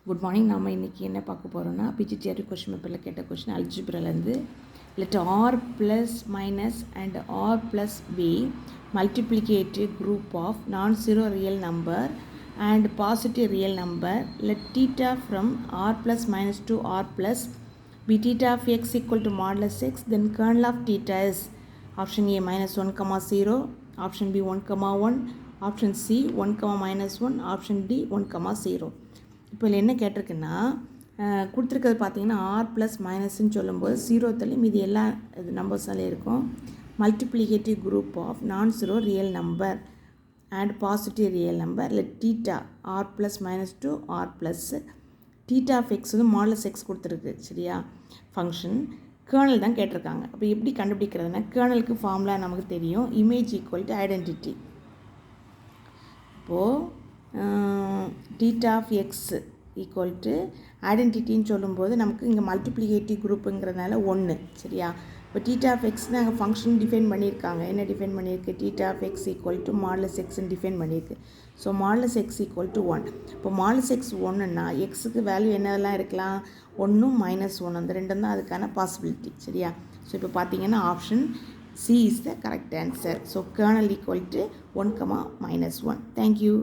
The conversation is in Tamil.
Good morning. நாம் இன்றைக்கி என்ன பார்க்க போகிறோன்னா பிஜிடிஆர்பி கொஷின் பேப்பரில் கேட்ட question அல்ஜிப்ராலேருந்து let r plus minus and r plus b multiplicative group of non-zero real number and positive real number. Let theta from r plus minus to r plus b theta of x equal to modulus x. Then kernel of theta is option A minus 1 comma 0, option B 1 comma 1, option C 1 comma minus 1, option D 1 comma 0. இப்போ இதில் என்ன கேட்டிருக்குன்னா கொடுத்துருக்கிறது பார்த்தீங்கன்னா ஆர் ப்ளஸ் மைனஸ்ன்னு சொல்லும்போது ஜீரோ தள்ளி மீதி எல்லா இது நம்பர்ஸாலே இருக்கும். Multiplicative group of non zero real number and positive real number இல்லை theta R plus minus to R plus theta of X வந்து மாடலஸ் எக்ஸ் கொடுத்துருக்கு. சரியா? ஃபங்க்ஷன் கேர்னல் தான் கேட்டிருக்காங்க. அப்போ எப்படி கண்டுபிடிக்கிறதுனா கேர்னலுக்கு ஃபார்முலா நமக்கு தெரியும். Image equal to identity. இப்போது theta of X equal to ஐடென்டிட்டின்னு சொல்லும்போது நமக்கு இங்கே மல்டிப்ளிகேட்டிவ் குரூப்புங்கிறதுனால 1. சரியா? இப்போ டீட்டா ஆஃப் எக்ஸ்னு அங்கே ஃபங்க்ஷன் டிஃபைன் பண்ணியிருக்காங்க. என்ன டிஃபைன் பண்ணியிருக்கு? Theta of X equal to modulus எக்ஸ்ன்னு டிஃபைன் பண்ணியிருக்கு. So modulus X equal to 1. இப்போ மாடலஸ் எக்ஸ் 1ன்னா எக்ஸுக்கு வேல்யூ என்னெல்லாம் இருக்கலாம்? 1 மைனஸ் 1 அந்த ரெண்டும் தான் அதுக்கான பாசிபிலிட்டி. சரியா? ஸோ இப்போ பார்த்தீங்கன்னா option C is the correct answer. So kernel equal to 1 comma minus 1. Thank you.